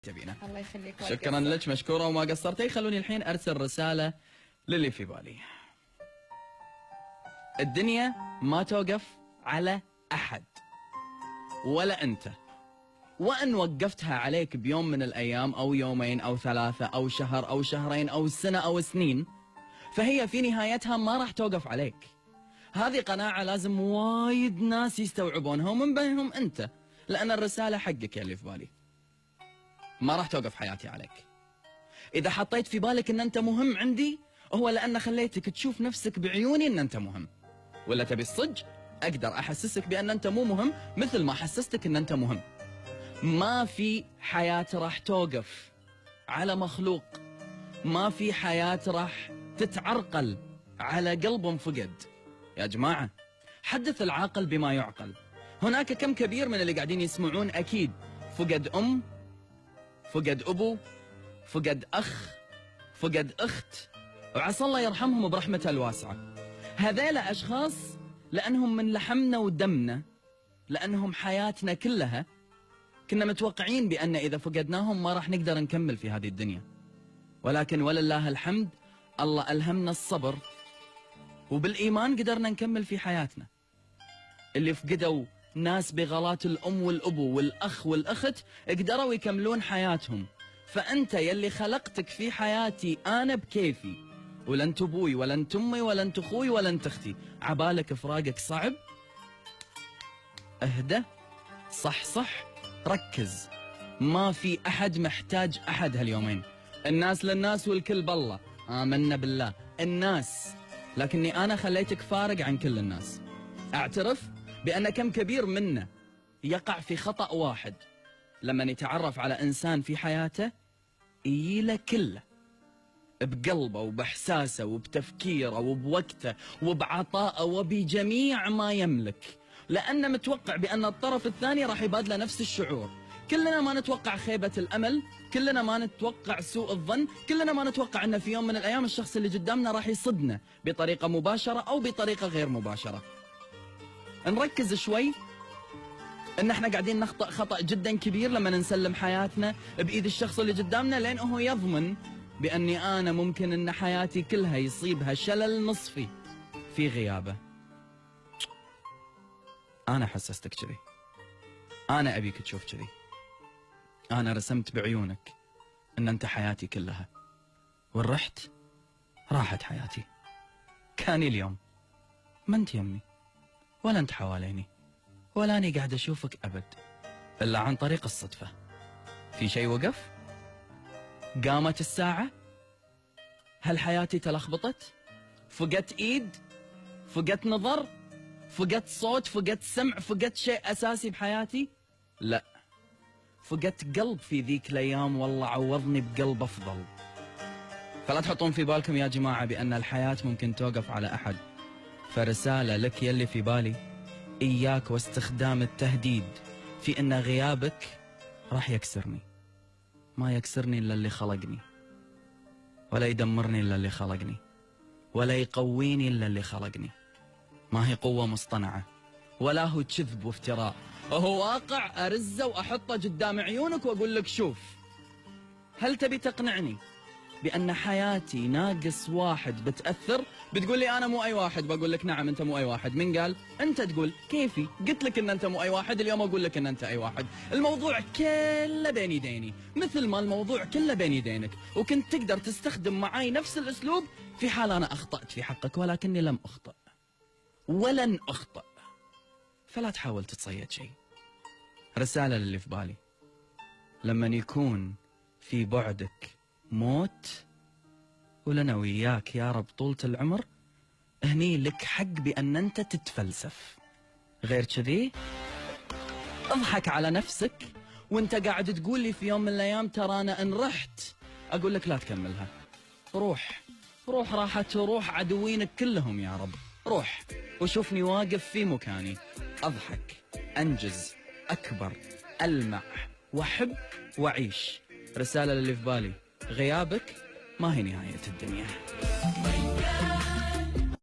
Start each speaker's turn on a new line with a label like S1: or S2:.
S1: تبينا.
S2: الله يخليك.
S1: شكرا لك، مشكورة وما قصرتي. خلوني الحين أرسل رسالة للي في بالي. الدنيا ما توقف على أحد ولا أنت، وأن وقفتها عليك بيوم من الأيام أو يومين أو ثلاثة أو شهر أو شهرين أو سنة أو سنين، فهي في نهايتها ما راح توقف عليك. هذه قناعة لازم وايد ناس يستوعبونها ومن بينهم أنت، لأن الرسالة حقك يا اللي في بالي. ما راح توقف حياتي عليك. إذا حطيت في بالك أن أنت مهم عندي، هو لأن خليتك تشوف نفسك بعيوني أن أنت مهم. ولا تبي الصج؟ أقدر أحسسك بأن أنت مو مهم مثل ما حسستك أن أنت مهم. ما في حياة راح توقف على مخلوق، ما في حياة راح تتعرقل على قلب انفقد. يا جماعة حدث العاقل بما يعقل. هناك كم كبير من اللي قاعدين يسمعون أكيد فقد أم، فقد أبو، فقد أخ، فقد أخت، وعسى الله يرحمهم برحمته الواسعة. هذيلا أشخاص لأنهم من لحمنا ودمنا، لأنهم حياتنا كلها كنا متوقعين بأن إذا فقدناهم ما راح نقدر نكمل في هذه الدنيا، ولكن ولله الحمد الله ألهمنا الصبر، وبالإيمان قدرنا نكمل في حياتنا. اللي فقدوا ناس بغلات الأم والأبو والأخ والأخت قدروا يكملون حياتهم. فأنت يلي خلقتك في حياتي أنا بكيفي، ولا أنت أبوي ولا أنت أمي ولا أنت أخوي ولا أنت أختي، عبالك فراقك صعب؟ اهدى، صح ركز. ما في أحد محتاج أحد هاليومين. الناس للناس والكل بالله، آمنا بالله الناس، لكني أنا خليتك فارق عن كل الناس. أعترف بأن كم كبير منا يقع في خطأ واحد لما يتعرف على إنسان في حياته يجيله كله بقلبه وبإحساسه وبتفكيره وبوقته وبعطائه وبجميع ما يملك، لأنه متوقع بأن الطرف الثاني راح يبادله نفس الشعور. كلنا ما نتوقع خيبة الأمل، كلنا ما نتوقع سوء الظن، كلنا ما نتوقع أن في يوم من الأيام الشخص اللي قدامنا راح يصدنا بطريقة مباشرة أو بطريقة غير مباشرة. نركز شوي ان احنا قاعدين نخطأ خطأ جدا كبير لما نسلم حياتنا بايد الشخص اللي قدامنا، لان هو يضمن باني انا ممكن ان حياتي كلها يصيبها شلل نصفي في غيابه. انا حسستك كذي، انا ابيك تشوف كذي، انا رسمت بعيونك ان انت حياتي كلها، وان رحت راحت حياتي. كاني اليوم ما انت يمي ولا انت حواليني ولا أني قاعد أشوفك أبد إلا عن طريق الصدفة. في شيء وقف؟ قامت الساعة؟ هل حياتي تلخبطت؟ فقدت إيد؟ فقدت نظر؟ فقدت صوت؟ فقدت سمع؟ فقدت شيء أساسي بحياتي؟ لا، فقدت قلب في ذيك الأيام، والله عوضني بقلب أفضل. فلا تحطون في بالكم يا جماعة بأن الحياة ممكن توقف على أحد. فرسالة لك يلي في بالي، إياك واستخدام التهديد في أن غيابك راح يكسرني. ما يكسرني إلا اللي خلقني، ولا يدمرني إلا اللي خلقني، ولا يقويني إلا اللي خلقني. ما هي قوة مصطنعة، ولا هو كذب وافتراء، هو واقع أرزه وأحطه قدام عيونك وأقول لك شوف. هل تبي تقنعني بأن حياتي ناقص واحد بتأثر؟ بتقول لي أنا مو أي واحد، بقول لك نعم أنت مو أي واحد. من قال؟ أنت تقول كيفي، قلت لك أن أنت مو أي واحد، اليوم أقول لك أن أنت أي واحد. الموضوع كله بين يديني، مثل ما الموضوع كله بين يدينك، وكنت تقدر تستخدم معاي نفس الأسلوب في حال أنا أخطأت في حقك، ولكني لم أخطأ ولن أخطأ. فلا تحاول تتصيد شيء. رسالة للي في بالي، لما يكون في بعدك موت ولنا وياك يا رب طولة العمر، هني لك حق بأن أنت تتفلسف. غير كذي اضحك على نفسك وانت قاعد تقول لي في يوم من الأيام ترى أنا إن رحت، أقول لك لا تكملها. روح راحة تروح عدوينك كلهم يا رب. روح وشوفني واقف في مكاني، أضحك، أنجز، أكبر، ألمع، وأحب وأعيش. رسالة للي في بالي، غيابك ما هي نهاية الدنيا.